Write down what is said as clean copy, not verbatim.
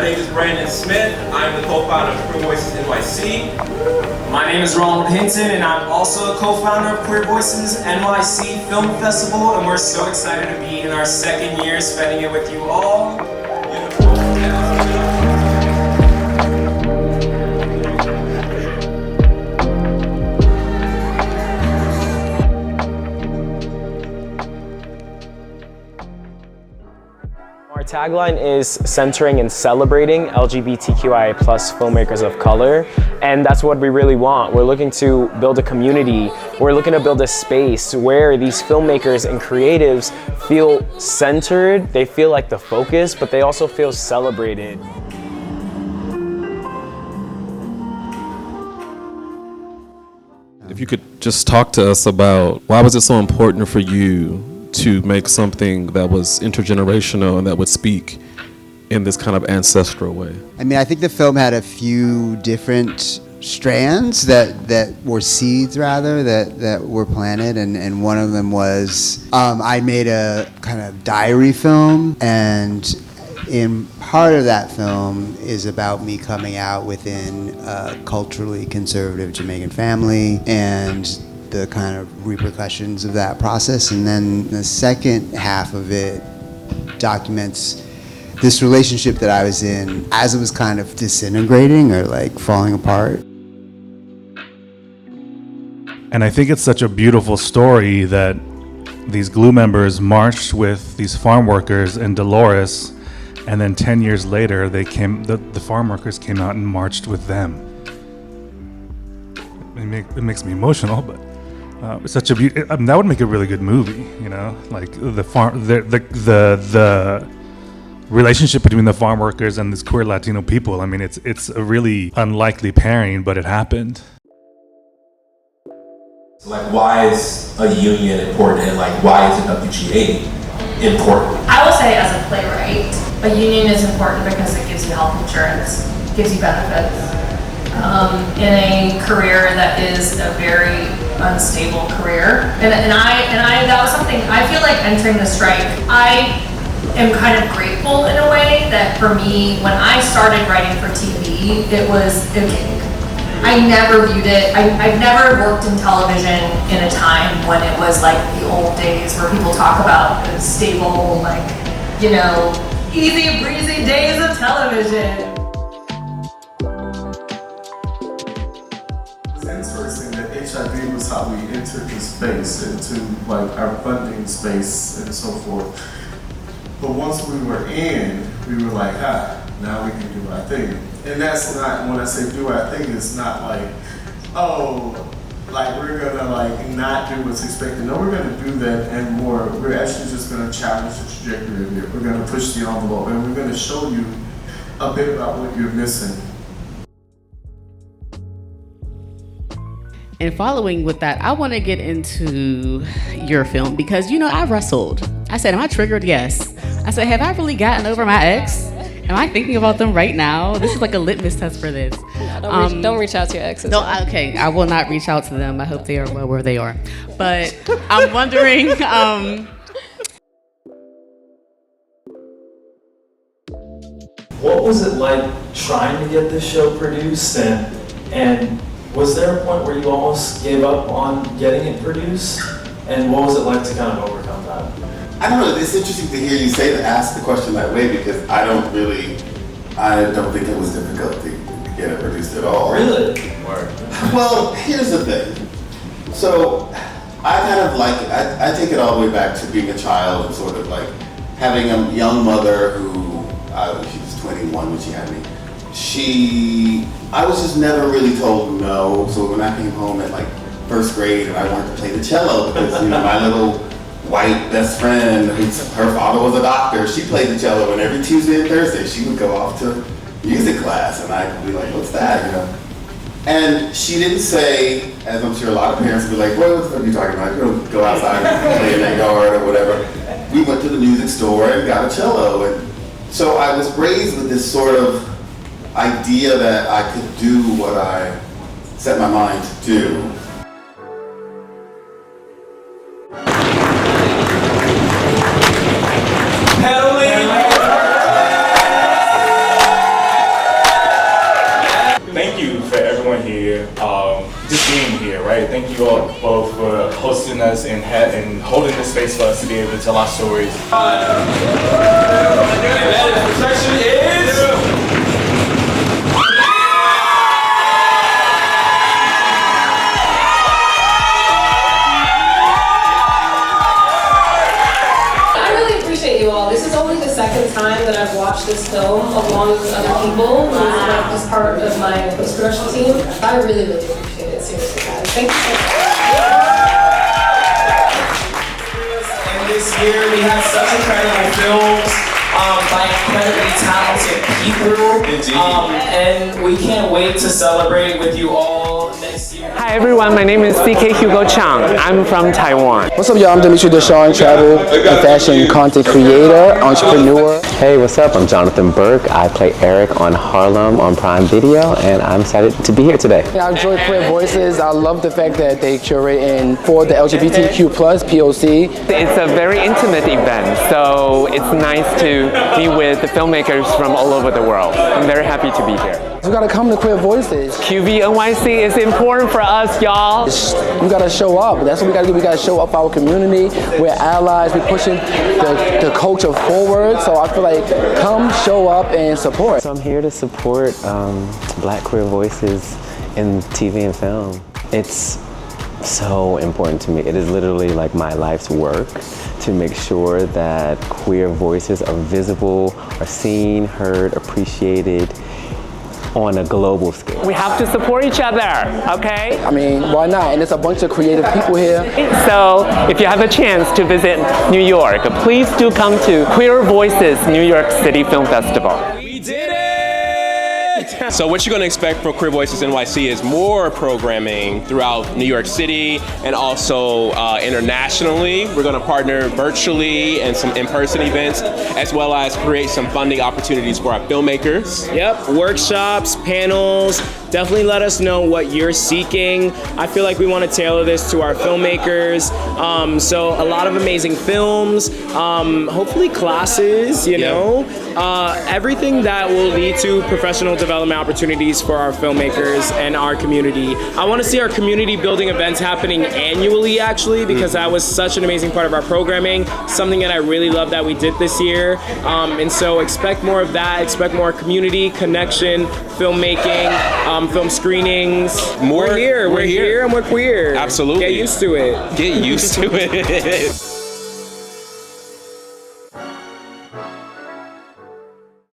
My name is Brandon Smith. I'm the co-founder of Queer Voices NYC. My name is Ronald Hinton, and I'm also a co-founder of Queer Voices NYC Film Festival, and we're so excited to be in our second year spending it with you all. Our tagline is centering and celebrating LGBTQIA+ filmmakers of color, and that's what we really want. We're looking to build a community. We're looking to build a space where these filmmakers and creatives feel centered, they feel like the focus, but they also feel celebrated. If you could just talk to us about why was it so important for you to make something that was intergenerational and that would speak in this kind of ancestral way? I mean, I think the film had a few different strands that were seeds, rather, that were planted, and one of them was I made a kind of diary film, and in part of that film is about me coming out within a culturally conservative Jamaican family and the kind of repercussions of that process. And then the second half of it documents this relationship that I was in as it was kind of disintegrating or like falling apart. And I think it's such a beautiful story that these Glue members marched with these farm workers in Dolores, and then 10 years later the farm workers came out and marched with them. It makes me emotional, but it's such a that would make a really good movie, you know, like the relationship between the farm workers and these queer Latino people. I mean, it's a really unlikely pairing, but it happened. Like, why is a union important, and like, why is a WGA important? I will say, as a playwright, a union is important because it gives you health insurance, gives you benefits. In a career that is a very unstable career, and I that was something I feel like entering the strike. I am kind of grateful in a way that for me, when I started writing for TV, it was a gig. I never viewed it. I've never worked in television in a time when it was like the old days where people talk about the stable, like, you know, easy breezy days of television. Interesting that HIV was how we entered the space into like our funding space and so forth. But once we were in, we were like, now we can do our thing. And that's not, when I say do our thing, it's not like, oh, like we're gonna like not do what's expected. No, we're gonna do that and more. We're actually just gonna challenge the trajectory of it. We're gonna push the envelope, and we're gonna show you a bit about what you're missing. And following with that, I want to get into your film because, you know, I wrestled. I said, am I triggered? Yes. I said, have I really gotten over my ex? Am I thinking about them right now? This is like a litmus test for this. Don't reach out to your exes. No, okay, I will not reach out to them. I hope they are well where they are. But I'm wondering, What was it like trying to get this show produced, and was there a point where you almost gave up on getting it produced? And what was it like to kind of overcome that? I don't know, it's interesting to hear you ask the question that way, because I don't think it was difficult to get it produced at all. Really? Well, here's the thing. So, I kind of like it. I take it all the way back to being a child and sort of like having a young mother who, she was 21 when she had me. I was just never really told no. So when I came home at like first grade and I wanted to play the cello, because, you know, my little white best friend, her father was a doctor, she played the cello, and every Tuesday and Thursday she would go off to music class, and I'd be like, what's that, you know? And she didn't say, as I'm sure a lot of parents would be like, what the fuck are you talking about? You don't go outside and play in that yard or whatever. We went to the music store and got a cello, and so I was raised with this sort of idea that I could do what I set my mind to do. everyone here, just being here, right? Thank you all both for hosting us and holding the space for us to be able to tell our stories. Protection is... You all. This is only the second time that I've watched this film along with other people as part of my post-production team. I really, really appreciate it. Seriously, guys. Thank you so much. And this year we have such incredible films by incredibly talented people. And we can't wait to celebrate with you all next year. Hi everyone, my name is CK Hugo Chang. I'm from Taiwan. What's up, y'all? I'm Dimitri Deshawn, travel and fashion content creator, entrepreneur. Hey, what's up? I'm Jonathan Burke. I play Eric on Harlem on Prime Video, and I'm excited to be here today. Yeah, I enjoy Queer Voices. I love the fact that they curate for the LGBTQ plus POC. It's a very intimate event, so it's nice to be with the filmmakers from all over the world. I'm very happy to be here. You gotta come to Queer Voices. QV NYC is important for us, y'all. We gotta show up. That's what we gotta do. We gotta show up for our community. We're allies. We're pushing the culture forward. So I feel like come, show up, and support. So I'm here to support Black queer voices in TV and film. It's so important to me. It is literally like my life's work to make sure that queer voices are visible, are seen, heard, appreciated on a global scale. We have to support each other, okay? I mean, why not? And there's a bunch of creative people here. So, if you have a chance to visit New York, please do come to Queer Voices New York City Film Festival. We did it! So what you're going to expect from Queer Voices NYC is more programming throughout New York City and also internationally. We're going to partner virtually and some in-person events, as well as create some funding opportunities for our filmmakers. Yep, workshops, panels. Definitely let us know what you're seeking. I feel like we want to tailor this to our filmmakers. So a lot of amazing films, hopefully classes, you know, everything that will lead to professional development opportunities for our filmmakers and our community. I want to see our community building events happening annually, actually, because that was such an amazing part of our programming, something that I really love that we did this year. And so expect more of that, expect more community, connection, filmmaking, film screenings. We're here and we're queer. Absolutely. Get used to it. Get used to it.